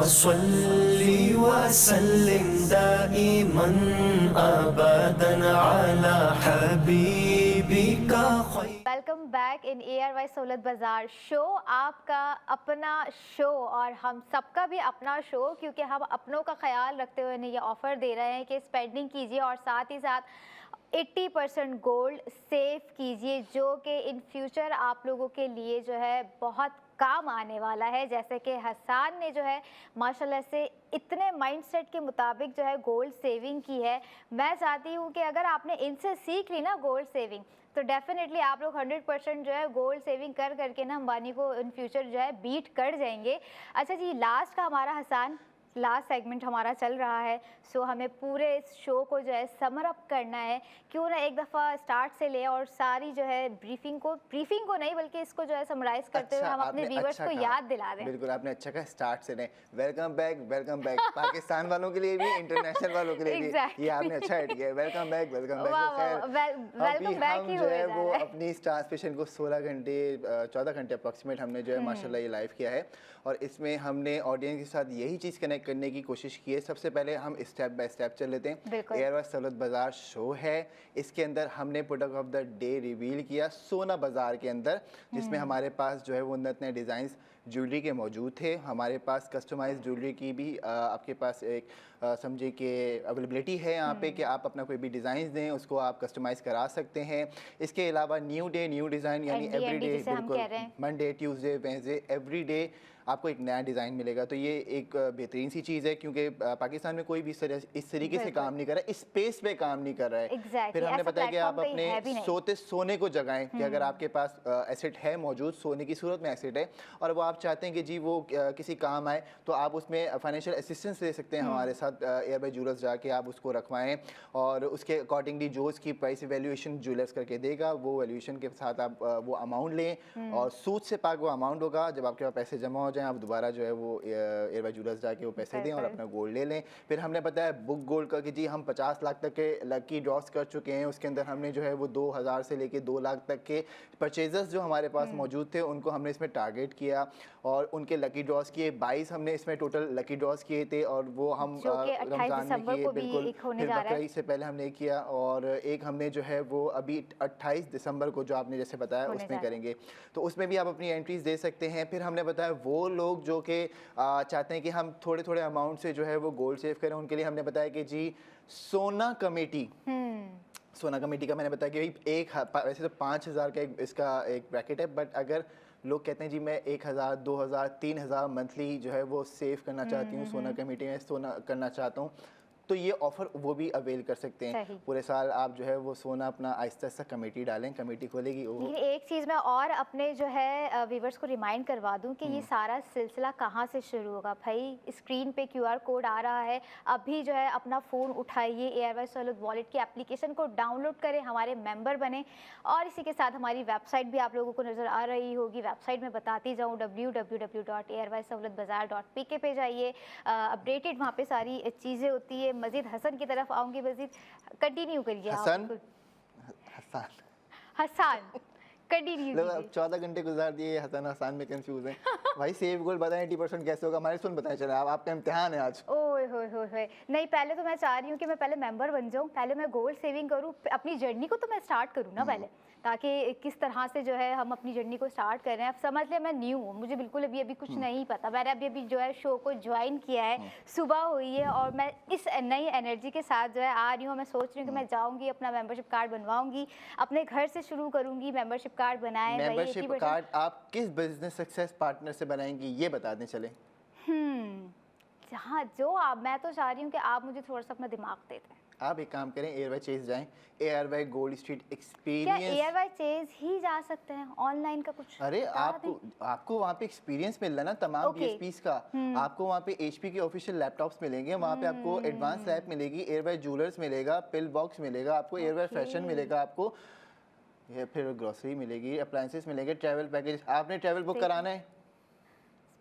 वसल्लि वसल्लिम दाइमन अबदन अला हबीबिका खैर। Welcome back in ARY सहूलत बाज़ार शो, आपका अपना शो और हम सबका भी अपना शो, क्योंकि हम अपनों का ख्याल रखते हुए ये ऑफ़र दे रहे हैं कि स्पेंडिंग कीजिए और साथ ही साथ 80% गोल्ड सेव कीजिए, जो कि इन फ्यूचर आप लोगों के लिए जो है बहुत काम आने वाला है। जैसे कि हसन ने जो है माशाल्लाह से इतने माइंडसेट के मुताबिक जो है गोल्ड सेविंग की है। मैं चाहती हूँ कि अगर आपने इनसे सीख ली ना गोल्ड सेविंग, तो डेफिनेटली आप लोग 100% जो है गोल्ड सेविंग कर करके ना अंबानी को इन फ्यूचर जो है बीट कर जाएंगे। अच्छा जी, लास्ट का हमारा हसन लास्ट सेगमेंट हमारा चल रहा है, सो हमें पूरे इस शो को जो है समर अप करना है। क्यों ना एक दफ़ा स्टार्ट से ले और सारी जो है ब्रीफिंग को नहीं बल्कि इसको जो है समराइज़ करते हुए हम अपने व्यूअर्स को याद दिला दें। बिल्कुल, आपने अच्छा कहा, स्टार्ट से नहीं। वेलकम बैक पाकिस्तान वालों के लिए भी, इंटरनेशनल वालों के लिए भी। ये आपने अच्छा ऐड किया है, वेलकम बैक। वेलकम बैक ही जो है वो अपनी स्टार स्पेशल को 14 घंटे अप्रॉक्सीमेट हमने जो है माशाल्लाह ये लाइव किया है, और इसमें हमने ऑडियंस के साथ यही चीज़ कनेक्ट करने की कोशिश की है। सबसे पहले हम स्टेप बाय स्टेप चल लेते हैं। ARY सहूलत बाज़ार शो है, इसके अंदर हमने product of the day reveal किया सोना बाज़ार के अंदर, जिसमें हमारे पास जो है वो नए डिज़ाइंस ज्वेलरी के मौजूद थे। हमारे पास कस्टमाइज ज्वेलरी की भी आपके पास एक समझे कि अवेलेबिलिटी है यहाँ पे कि आप अपना कोई भी डिज़ाइन दें, उसको आप कस्टमाइज़ करा सकते हैं। इसके अलावा न्यू डिज़ाइन, यानी एवरी डे, बिल्कुल Monday Tuesday Wednesday every day आपको एक नया डिज़ाइन मिलेगा। तो ये एक बेहतरीन सी चीज़ है, क्योंकि पाकिस्तान में कोई भी इस तरीके से काम नहीं कर रहा है, इस स्पेस पे काम नहीं कर रहा है। फिर हमने बताया कि आप अपने सोने को जगाएं, कि अगर आपके पास एसेट है मौजूद, सोने की सूरत में एसेट है, और वो आप चाहते हैं कि जी वो किसी काम आए, तो आप उसमें फाइनेंशियल असिस्टेंस ले सकते हैं हमारे साथ ARY ज्वेलर्स जाके आप उसको रखवाएं, और उसके अकॉर्डिंगली जो उसकी प्राइस वैल्यूएशन ज्वेलर्स करके देगा, वो वैल्यूएशन के साथ आप वो अमाउंट लें, और सूद से पाक वो अमाउंट होगा। जब आपके पास पैसे जमा हो जाएं, आप दोबारा जो है वो ARY ज्वेलर्स जाके वो पैसे दें और अपना गोल्ड ले लें। फिर हमने बताया बुक गोल्ड का कि जी हम 50 लाख तक के लकी ड्रॉस कर चुके हैं। उसके अंदर हमने जो है वो 2000 से लेके 2 लाख तक के परचेजर्स जो हमारे पास मौजूद थे, उनको हमने इसमें टारगेट किया, और उनके लकी ड्रॉस किए 22 हमने इसमें टोटल लकी ड्रॉस किए थे, और वो हम रमज़ान में किए, बिल्कुल फिर बकरीद से पहले हमने किया, और एक हमने जो है वो अभी 28 दिसंबर को जो आपने जैसे बताया उसमें करेंगे, तो उसमें भी आप अपनी एंट्रीज दे सकते हैं। फिर हमने बताया वो लोग जो कि चाहते हैं कि हम थोड़े थोड़े अमाउंट से जो है वो गोल्ड सेव करें, उनके लिए हमने बताया कि जी सोना कमेटी का मैंने बताया कि वैसे तो 5000 का इसका एक ब्रैकेट है, बट अगर लोग कहते हैं जी मैं 1000 2000 3000 मंथली जो है वो सेव करना चाहती हूँ, सोना कमेटी में सोना करना चाहता हूँ, तो ये ऑफ़र वो भी अवेल कर सकते हैं। पूरे साल आप जो है वो सोना अपना आहिस्ता आहिस्ता कमेटी डालें, कमेटी खोलेगी। लेकिन एक चीज़ मैं और अपने जो है व्यूवर्स को रिमाइंड करवा दूं कि ये सारा सिलसिला कहाँ से शुरू होगा। भाई स्क्रीन पे QR कोड आ रहा है, अभी जो है अपना फ़ोन उठाइए, ARY सहूलत वॉलेट की एप्लीकेशन को डाउनलोड करें, हमारे मेंबर बने, और इसी के साथ हमारी वेबसाइट भी आप लोगों को नज़र आ रही होगी। वेबसाइट में बताती जाऊँ, www.ARYSahoulatBazaar.pk पे जाइए, अपडेटेड वहाँ पे सारी चीज़ें होती है। मज़ीद हसन की तरफ आऊँगी, मज़ीद कंटिन्यू करिए। हसन कंटिन्यू। 14 घंटे गुजार दिए, हसन में कंफ्यूज हैं। भाई सेव गोल्ड बताएं 80% कैसे होगा, हमारे सुन बताएं, चले आपका इम्तिहान है आज। ओए होए नहीं, पहले तो मैं चाह रही हूँ कि मैं पहले मेंबर बन जाऊँ, पहले मैं गोल्ड सेविंग करूँ, अपनी जर्नी को तो मैं स्टार्ट करूँ ना पहले, ताकि किस तरह से जो है हम अपनी जर्नी को स्टार्ट कर रहे हैं। अब समझ लें मैं न्यू हूँ, मुझे बिल्कुल अभी कुछ नहीं पता, मैंने अभी जो है शो को ज्वाइन किया है, सुबह हुई है, और मैं इस नई एनर्जी के साथ जो है आ रही हूँ। मैं सोच रही हूँ कि मैं जाऊँगी, अपना मेंबरशिप कार्ड बनवाऊँगी, अपने घर से शुरू करूँगी, मेंबरशिप कार्ड बनाएं। मेंबरशिप कार्ड आप किस बिजनेस सक्सेस पार्टनर से बनाएंगी ये बता दें चले। हाँ, जो आप, मैं तो चाह रही हूँ कि आप मुझे थोड़ा सा अपना दिमाग दे दें। आप एक काम करें, ARY चेज जाएं, ARY गोल्ड स्ट्रीट क्या एक्सपीरियंस। ARY चेज ही जा सकते हैं? ऑनलाइन का कुछ? अरे आपको वहाँ पे एक्सपीरियंस मिल रहा है ना तमाम BSPs का। आपको वहाँ पे HP के ऑफिशियल लैपटॉप्स मिलेंगे, वहाँ पे आपको एडवांस लैब मिलेगी, ARY ज्वेलर्स मिलेगा, पिल बॉक्स मिलेगा, आपको ARY फैशन मिलेगा, आपको फिर ग्रोसरी मिलेगी, अप्लायंसेस मिलेंगे, ट्रैवल पैकेज। आपने ट्रैवल बुक कराना है?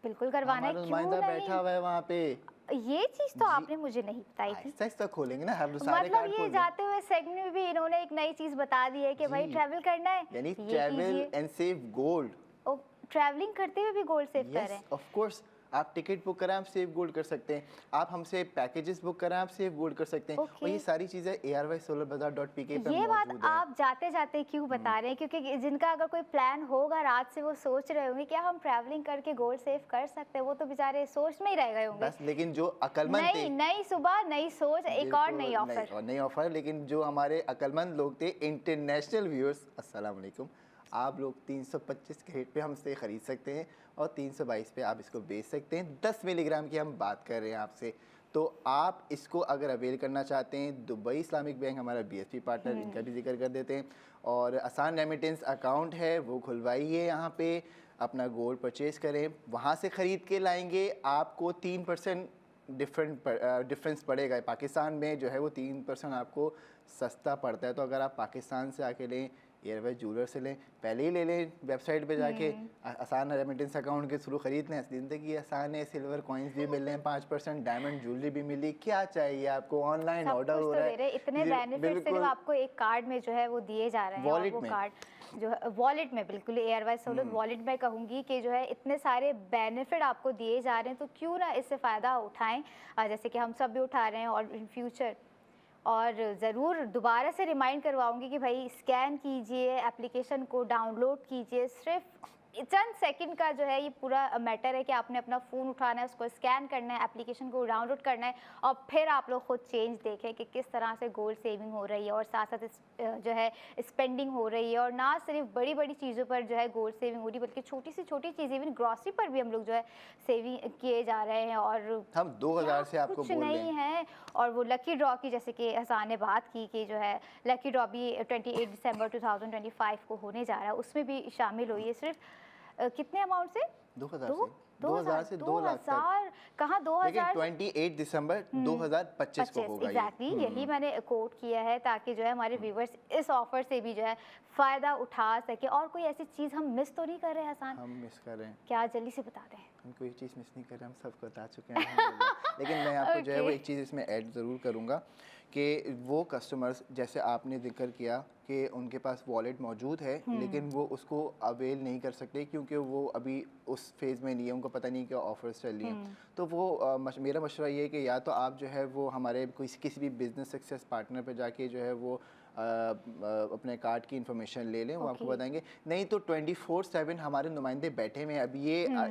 बिल्कुल करवाना है, क्यों नहीं? बैठा हुआ है वहाँ पे। ये चीज तो आपने मुझे नहीं बताई थी। आहिस्ता खोलेंगे ना हम सारे कार्ड, मतलब ये जाते हुए सेगमेंट में भी इन्होंने एक नई चीज बता दी है कि भाई ट्रैवल करना है, यानी travel and save gold. Travelling करते हुए भी गोल्ड सेव कर रहे हैं। ऑफ कोर्स आप टिकट बुक कराएं, आप सेफ गोल्ड कर सकते हैं, आप हमसे पैकेजेस बुक कराएं, आप सेफ गोल्ड कर सकते हैं। और ये सारी चीज़ें ARYsolarbazaar.pk पे ये बात मौजूद है। आप जाते जाते क्यों बता रहे हैं, क्योंकि जिनका अगर कोई प्लान होगा रात से, वो सोच रहे होंगे क्या हम ट्रैवलिंग करके गोल्ड सेव कर सकते हैं, वो तो बेचारे सोच में ही रह गए होंगे। बस लेकिन जो अकलमंद थे, नई सुबह नई सोच, एक और नई ऑफर। नई ऑफर, लेकिन जो हमारे अकलमंद लोग थे, इंटरनेशनल व्यूअर्स, अस्सलाम वालेकुम, आप लोग 325 के रेट पे हमसे ख़रीद सकते हैं और 322 पे आप इसको बेच सकते हैं। 10 मिलीग्राम की हम बात कर रहे हैं आपसे, तो आप इसको अगर अवेल करना चाहते हैं, दुबई इस्लामिक बैंक हमारा BSP पार्टनर, इनका भी जिक्र कर देते हैं, और आसान रेमिटेंस अकाउंट है वो खुलवाइए, यहाँ पे अपना गोल्ड परचेज़ करें, वहाँ से ख़रीद के लाएंगे, आपको 3% डिफरेंस पड़ेगा। पाकिस्तान में जो है वो 3% आपको सस्ता पड़ता है। तो अगर आप पाकिस्तान से आके लें, एयरवेज ज्वेलर से लें, पहले ही ले लें वेबसाइट पे जाके, आसान रेमिटेंस अकाउंट के थ्रू ख़रीद लें, ज़िंदगी आसान है, सिल्वर कॉइन्स भी मिल रहे हैं 5%, डायमंड ज्वेलरी भी मिली, क्या चाहिए आपको, ऑनलाइन ऑर्डर हो रहा है, इतने बेनिफिट सिर्फ आपको एक कार्ड में जो है वो दिए जा रहे हैं, और वो कार्ड जो है वॉलेट में, बिल्कुल ARY सोलर वॉलेट में कहूँगी कि जो है इतने सारे बेनिफिट आपको दिए जा रहे हैं, तो क्यों ना इससे फ़ायदा उठाएं, जैसे कि हम सब भी उठा रहे हैं, और इन फ्यूचर। और ज़रूर दोबारा से रिमाइंड करवाऊंगी कि भाई स्कैन कीजिए, एप्लीकेशन को डाउनलोड कीजिए, सिर्फ चंद सेकंड का जो है ये पूरा मैटर है कि आपने अपना फ़ोन उठाना है, उसको स्कैन करना है, एप्लीकेशन को डाउनलोड करना है, और फिर आप लोग खुद चेंज देखें कि किस तरह से गोल्ड सेविंग हो रही है, और साथ साथ जो है स्पेंडिंग हो रही है, और ना सिर्फ बड़ी बड़ी चीज़ों पर जो है गोल्ड सेविंग हो रही है, बल्कि छोटी से छोटी चीज़ें, इवन ग्रॉसरी पर भी हम लोग जो है सेविंग किए जा रहे हैं। और हम 2000 से आपको कुछ बोल रहे नहीं हैं। है। और वो लकी ड्रॉ की, जैसे कि हसान ने बात की कि जो है लकी ड्रॉ भी 28 दिसंबर 2025 को होने जा रहा है, उसमें भी शामिल हुई है। सिर्फ कितने अमाउंट से? 2000 से 2 लाख तक। कहाँ 2000? 28 दिसंबर 2025 को होगा। एग्जैक्टली यही मैंने कोट किया है, ताकि जो है हमारे व्यूवर्स इस ऑफर से भी जो है फ़ायदा उठा सके। और कोई ऐसी चीज़ हम मिस तो नहीं कर रहे हैं हसन? हम मिस कर रहे हैं क्या, जल्दी से बता दें। हम कोई चीज़ मिस नहीं कर रहे, हम सबको बता चुके हैं अल्हम्दुलिल्लाह। लेकिन मैं आपको जो है वो एक चीज़ इसमें ऐड ज़रूर करूँगा कि वो कस्टमर्स, जैसे आपने जिक्र किया कि उनके पास वॉलेट मौजूद है, लेकिन वो उसको अवेल नहीं कर सकते क्योंकि वो अभी उस फेज़ में नहीं है, उनको पता नहीं क्या ऑफर्स चल रही हैं। तो वो मेरा मशवरा ये है कि या तो आप जो है वो हमारे किसी भी बिज़नेस सक्सेस पार्टनर पे जाके जो है वो अपने कार्ड की इन्फॉर्मेशन ले लें, वो आपको बताएंगे। नहीं तो 24/7 हमारे नुमाइंदे बैठे हुए हैं। अब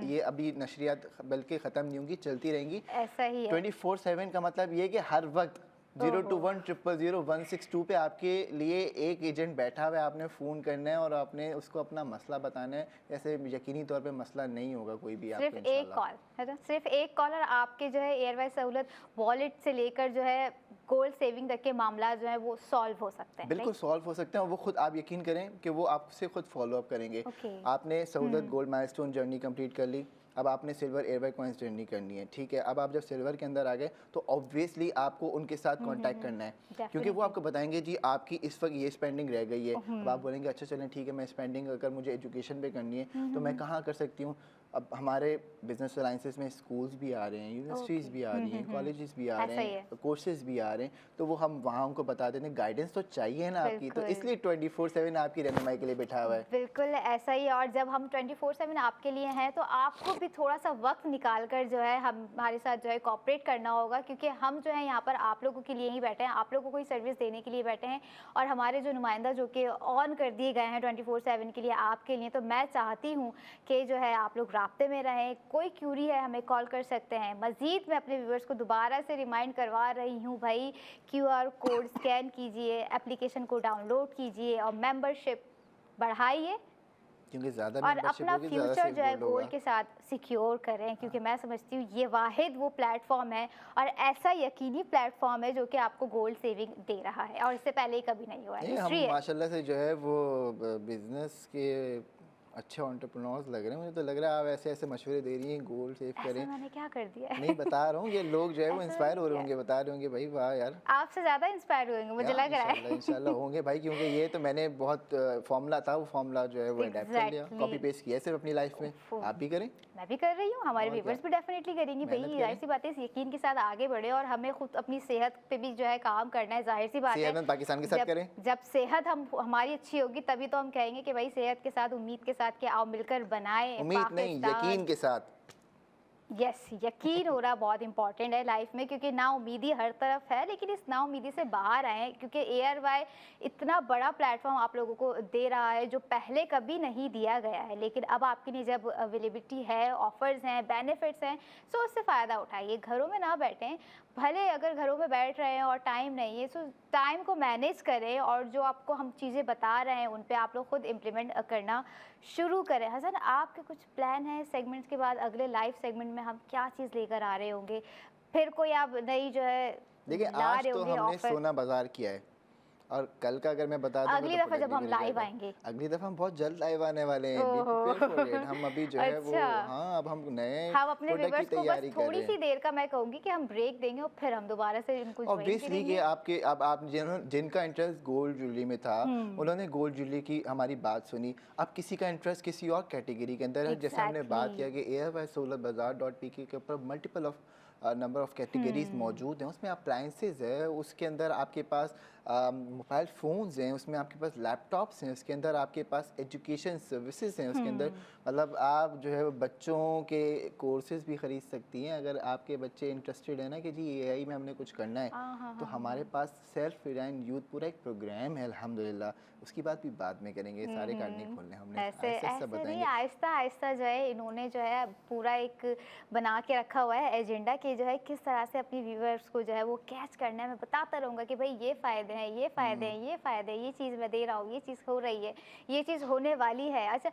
ये अभी नशरियात बल्कि ख़त्म नहीं होंगी, चलती रहेंगी। ऐसा ही है। 24/7 का मतलब ये कि हर वक्त 021000162 पे आपके लिए एक एजेंट बैठा हुआ है। आपने फ़ोन करना है और आपने उसको अपना मसला बताना है। ऐसे यकीनी तौर पे मसला नहीं होगा कोई भी आपको, सिर्फ एक कॉल है ना, सिर्फ एक कॉल, और आपके जो है एयरवाइज सहूलत वॉलेट से लेकर जो है गोल्ड सेविंग तक के मामला जो है वो सॉल्व हो सकते हैं। बिल्कुल सॉल्व हो सकते हैं, और वो खुद आप यकीन करें कि वो आपसे खुद फॉलो अप करेंगे। आपने सहूलत गोल्ड माइलस्टोन जर्नी कंप्लीट कर ली, अब आपने सिल्वर एयरवाई कॉइन्स जर्नी करनी है, ठीक है। अब आप जब सिल्वर के अंदर आ गए तो ऑब्वियसली आपको उनके साथ कांटेक्ट करना है, क्योंकि वो आपको बताएंगे जी आपकी इस वक्त ये स्पेंडिंग रह गई है। अब आप बोलेंगे अच्छा चलें ठीक है, मैं स्पेंडिंग अगर मुझे एजुकेशन पे करनी है तो मैं कहाँ कर सकती हूँ। अब हमारे बिजनेस अलाइंसेस में स्कूल्स भी आ रहे हैं, यूनिवर्सिटीज़ भी आ रही हैं, कॉलेजेस भी आ रहे हैं, कोर्सेज भी आ रहे हैं, तो वो हम वहाँ उनको बता देते हैं। गाइडेंस तो चाहिए ना आपकी, तो इसलिए 24/7 आपकी रहनुमाई के लिए बैठा हुआ है। बिल्कुल ऐसा ही। और जब हम 24/7 आपके लिए हैं तो आपको भी थोड़ा सा वक्त निकाल कर जो है हमारे साथ जो है कोऑपरेट करना होगा, क्योंकि हम जो है यहाँ पर आप लोगों के लिए ही बैठे हैं, आप लोगों को ही सर्विस देने के लिए बैठे हैं। और हमारे जो नुमाइंदा जो कि ऑन कर दिए गए हैं 24/7 के लिए आपके लिए, तो मैं चाहती हूँ कि जो है आप लोग राब्ते में रहें। कोई क्यूरी है हमें कॉल कर सकते हैं। मज़ीद मैं अपने व्यूअर्स को दोबारा से रिमाइंड करवा रही हूँ, भाई QR कोड स्कैन कीजिए, एप्लीकेशन को डाउनलोड कीजिए और मेंबरशिप बढ़ाइए, क्योंकि ज़्यादा और अपना फ्यूचर जो है गोल्ड के साथ सिक्योर करें। क्योंकि मैं समझती हूँ ये वाहिद वो प्लेटफॉर्म है और ऐसा यकीनी प्लेटफॉर्म है जो कि आपको गोल्ड सेविंग दे रहा है, और इससे पहले कभी नहीं हुआ है। हम माशाल्लाह से जो है वो बिजनेस के अच्छे एंटरप्रेन्योर्स लग रहे हैं। मुझे तो लग रहा है आप ऐसे ऐसे मशवरे दे रही हैं, गोल्ड सेव करें। मैंने क्या कर दिया है? नहीं बता रहा हूँ, ये लोग जो है वो इंस्पायर हो रहे होंगे, बता रहे होंगे भाई वाह यार, आपसे ज़्यादा इंस्पायर होंगे मुझे लग रहा है। इंशाल्लाह होंगे भाई, क्योंकि ये तो मैंने बहुत फॉर्मूला था, वो फॉर्मूला जो है वो अडैप्ट कर लिया, कॉपी पेस्ट किया सिर्फ अपनी लाइफ में। आप भी करें, मैं भी कर रही हूँ, हमारे व्यूअर्स भी डेफिनेटली करेंगी भाई। जाहिर सी बात है, यकीन के साथ आगे बढ़े, और हमें खुद अपनी सेहत पे भी जो है काम करना है। जाहिर सी बात है पाकिस्तान के साथ करें, जब सेहत हमारी अच्छी होगी तभी तो हम कहेंगे कि भाई सेहत के साथ, उम्मीद के साथ कि आओ मिलकर बनाए, उम्मीद नहीं यकीन के साथ, यस, यकीन हो रहा बहुत इंपॉर्टेंट है लाइफ में, क्योंकि नाउमीदी हर तरफ है, लेकिन इस नाउमीदी से बाहर आए, क्योंकि एयरवाई इतना बड़ा प्लेटफॉर्म आप लोगों को दे रहा है जो पहले कभी नहीं दिया गया है, लेकिन अब आपके लिए जब अवेलेबिलिटी है, ऑफर्स हैं, बेनिफिट्स हैं, सो उससे फ़ायदा उठाइए, घरों में ना बैठें। भले अगर घरों में बैठ रहे हैं और टाइम नहीं है, सो टाइम को मैनेज करें और जो आपको हम चीज़ें बता रहे हैं उन पे आप लोग खुद इम्प्लीमेंट करना शुरू करें। हसन, आपके कुछ प्लान हैं सेगमेंट्स के बाद, अगले लाइव सेगमेंट में हम क्या चीज़ लेकर आ रहे होंगे, फिर कोई आप नई जो है देखिए ला आज रहे तो होंगे हमने ऑफर? सोना बाजार किया है, और कल का अगर मैं बता दूं अगली तो दफ़ा जब प्रोडक्ट हम भी लाइव जाएगा। आएंगे। अगली दफ़ा हम बहुत जल्द लाइव आने वाले हैं, बी ओहो प्रिपेयर फॉर इट। हम अभी जो है वो अच्छा, हाँ, अब हम नए हम अपने प्रोडक्ट की व्यूवर्स को बस तैयारी कर थोड़ी रहे सी हैं। देर का मैं कहूँगी कि हम ब्रेक देंगे और फिर हम दोबारा से इनको ज्वाइन ऑब्वियसली कि करेंगे। आपके अब आप जिनका इंटरेस्ट गोल्ड ज्वेलरी में था, उन्होंने गोल्ड ज्वेलरी की हमारी बात सुनी। अब किसी का इंटरेस्ट किसी और कैटेगरी के अंदर है, जैसे हमने बात किया कि airbysolarbazaar.pk के ऊपर multiple of number of categories मौजूद हैं। उसमें अप्लाइंसेस है, उसके अंदर आपके पास मोबाइल फ़ोन्स हैं, उसमें आपके पास लैपटॉप्स हैं, उसके अंदर आपके पास एजुकेशन सर्विसेज हैं, उसके अंदर मतलब आप जो है बच्चों के कोर्सेज भी ख़रीद सकती हैं। अगर आपके बच्चे इंटरेस्टेड है ना कि जी एआई में हमने कुछ करना है, तो हमारे पास सेल्फ रिलायंट यूथ पूरा एक प्रोग्राम है अल्हम्दुलिल्लाह। उसकी बात भी बाद में करेंगे, सारे कार्ड नहीं खोलने हमने, ऐसे आहिस्ता आहिस्ता ऐसे नहीं, बताएंगे। आहिस्ता आहिस्ता जो है इन्होंने जो है पूरा एक बना के रखा हुआ है एजेंडा कि जो है किस तरह से अपनी व्यूअर्स को जो है वो कैच करना है। मैं बताता रहूँगा कि भाई ये फ़ायदे हैं, ये फ़ायदे हैं, ये फ़ायदे हैं, ये चीज़ मैं दे रहा हूँ, ये चीज़ हो रही है, ये चीज़ होने वाली है। अच्छा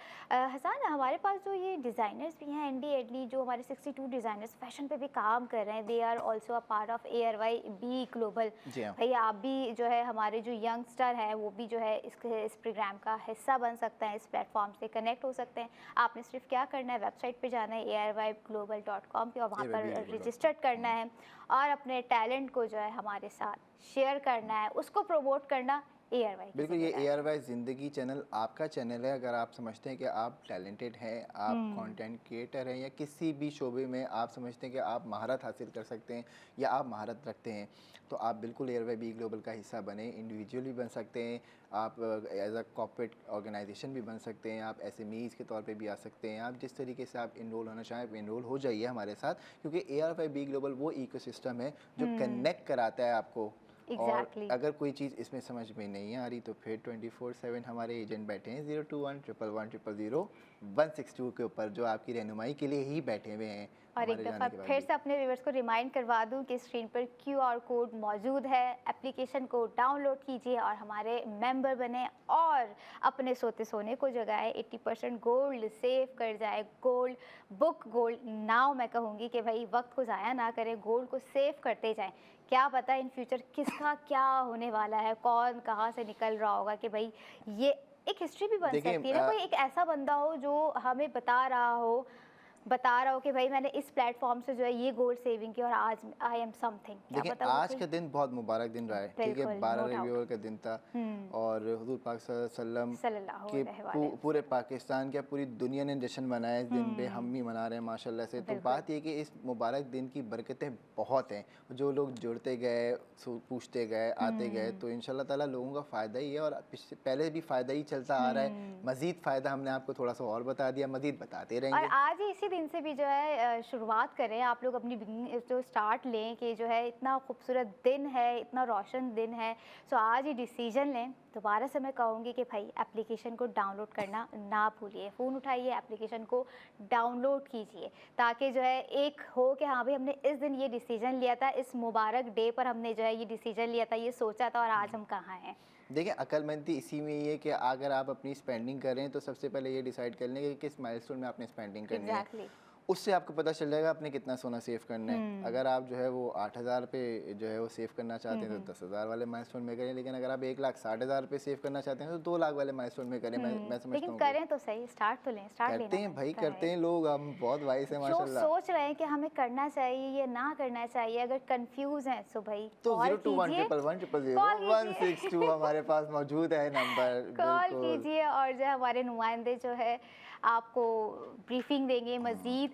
हसन, हमारे पास जो ये डिज़ाइनर्स भी हैं, एंडी एडली, जो हमारे 62 डिज़ाइनर्स फैशन पे भी काम कर रहे हैं, they are also a part of Airway B Global. जी हाँ। भाई आप भी जो है हमारे जो यंगस्टर है वो भी जो है इस प्रोग्राम का हिस्सा बन सकते हैं, इस प्लेटफॉर्म से कनेक्ट हो सकते हैं। आपने सिर्फ क्या करना है, वेबसाइट पे जाना है airvibeglobal.com पे और वहाँ पर airvibeglobal.com रजिस्टर करना है और अपने टैलेंट को जो है हमारे साथ शेयर करना है, उसको प्रमोट करना एयरवाई की बिल्कुल, ये जिम्मेदारी है। एयरवाई ज़िंदगी चैनल आपका चैनल है। अगर आप समझते हैं कि आप टैलेंटेड हैं, आप कंटेंट क्रिएटर हैं, या किसी भी शोबे में आप समझते हैं कि आप महारत हासिल कर सकते हैं या आप महारत रखते हैं, तो आप बिल्कुल एयरवाई बी ग्लोबल का हिस्सा बने। इंडिविजुअल भी बन सकते हैं, आप एज अ कॉर्पोरेट ऑर्गेनाइजेशन भी बन सकते हैं, आप एसएमईज़ के तौर पे भी आ सकते हैं। आप जिस तरीके से आप इनरोल होना चाहें, आप इनरोल हो जाइए हमारे साथ, क्योंकि एयरवाई बी ग्लोबल वो इकोसिस्टम है जो कनेक्ट कराता है आपको। Exactly. और अगर कोई चीज़ इसमें समझ में नहीं आ रही तो फिर 24/7 हमारे एजेंट बैठे हैं 02111000162 के ऊपर, जो आपकी रहनुमाई के लिए ही बैठे हुए हैं। और एक हमारे दफ़ा जाने के बाद फिर भी। से अपने व्यूवर्स को रिमाइंड करवा दूं कि स्क्रीन पर QR कोड मौजूद है, एप्लीकेशन को डाउनलोड कीजिए और हमारे मेंबर बने और अपने सोते सोने को जगाए, 80% गोल्ड सेव कर जाए, गोल्ड बुक गोल्ड नाउ। मैं कहूँगी कि भाई वक्त को ज़ाया ना करें, गोल्ड को सेव करते जाएं। क्या पता इन फ्यूचर किसका क्या होने वाला है, कौन कहाँ से निकल रहा होगा, कि भाई ये एक हिस्ट्री भी बन देखिए, सकती है ना। कोई एक ऐसा बंदा हो जो हमें बता रहा हो कि भाई मैंने इस प्लेटफॉर्म से जो है ये गोल्ड सेविंग की और आज आई एम समथिंग। क्या देखिए पता वो आज कोई- का दिन बहुत मुबारक दिन रहा है, ठीक है। बिल्कुल, 12 no doubt। रबीउल का दिन था और हुजूर पाक सल्लल्लाहु सल्लल्लाहु के अलैहि वसल्लम। पूरे पाकिस्तान के पूरी दुनिया ने जश्न मनाया इस दिन पे, हम भी मना रहे हैं माशाल्लाह से। तो बिल्कुल। बात ये कि इस मुबारक दिन की बरकतें बहुत हैं, जो लोग जुड़ते गए, पूछते गए, आते गए, तो इंशाल्लाह ताला लोगों का फ़ायदा ही है। और पहले भी फ़ायदा ही चलता आ रहा है, मज़ीद फ़ायदा हमने आपको थोड़ा सा और बता दिया, मज़ीद बताते और रहेंगे। आज ही इसी दिन से भी जो है शुरुआत करें आप लोग अपनी जो स्टार्ट लें कि जो है इतना खूबसूरत दिन है, इतना रोशन दिन है, सो आज ही डिसीजन लें। दोबारा से मैं कहूँगी कि भाई एप्लीकेशन को डाउनलोड करना ना भूलिए, फ़ोन उठाइए, एप्लीकेशन को डाउनलोड कीजिए, ताकि जो है एक हो कि हाँ भाई हमने इस दिन ये डिसीजन लिया था, इस मुबारक डे पर हमने जो है ये डिसीजन लिया था, ये सोचा था और आज हम कहाँ हैं। देखिए अक्लमंदी इसी में ये कि अगर आप अपनी स्पेंडिंग कर रहे हैं तो सबसे पहले ये डिसाइड कर लें कि किस माइलस्टोन में आपने स्पेंडिंग करनी है। उससे आपको पता चल जाएगा आपने कितना सोना सेव करना है। अगर आप जो है वो 8,000 पे जो है वो सेव करना चाहते हैं तो 10,000 वाले माइलस्टोन में करें, लेकिन अगर आप 1,60,000 पे सेव करना चाहते हैं तो 2 लाख वाले माइलस्टोन में करें। मैं समझता हूँ लेकिन करें तो सही, स्टार्ट तो लें, स्टार्ट करते हैं भाई, करते हैं लोग, हम बहुत वाइस हैं जो माशाल्लाह। सोच रहे हैं कि हमें करना चाहिए या ना करना चाहिए, अगर कंफ्यूज हैं तो भाई तो कॉल कीजिए, 02111000162 हमारे पास मौजूद है नंबर, कॉल बिल्कुल। कीजिए और जो है हमारे नुमाइंदे जो है आपको ब्रीफिंग देंगे मज़ीद।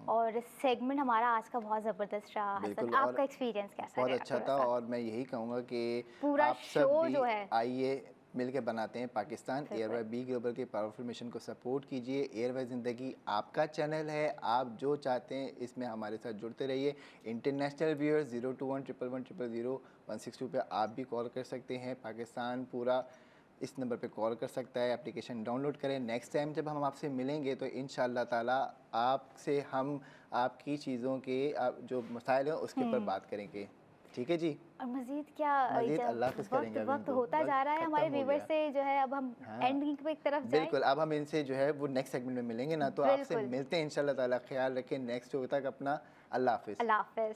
और सेगमेंट हमारा आज का बहुत ज़बरदस्त रहा। हसन, आपका एक्सपीरियंस कैसा बहुत रहा? अच्छा था और मैं यही कहूँगा कि पूरा आप सब शो भी जो है आइए, मिलकर बनाते हैं पाकिस्तान। एयरवाई बी ग्लोबल के पावरफुल मिशन को सपोर्ट कीजिए। एयरवाई ज़िंदगी आपका चैनल है, आप जो चाहते हैं इसमें हमारे साथ जुड़ते रहिए। इंटरनेशनल व्यूअर्स 02111000162 पे आप भी कॉल कर सकते हैं। पाकिस्तान पूरा इस नंबर पे कॉल कर सकता है। एप्लीकेशन डाउनलोड करें। नेक्स्ट टाइम जब हम आपसे मिलेंगे तो इंशाअल्लाह ताला आपसे हम आपकी चीज़ों के जो मसाइल हैं उसके ऊपर बात करेंगे। ठीक है जी। और मजीद क्या मज़ीद अल्लाह हाफ़िज़ करेंगे। अभी वक्त इनको होता वक्त जा रहा है खत्म हमारे हो व्यूवर गया। से जो है, अब हम हाँ। एंडिंग पे एक तरफ जाएं। बिल्कुल, अब हम इनसे जो है वो नेक्स्ट सेगमेंट में मिलेंगे ना, तो आपसे बिल्कुल। मिलते हैं इंशाल्लाह ताला। ख्याल रखें। नेक्स्ट शो तक अपना अल्लाह हाफ़िज़। अल्लाह हाफिज़।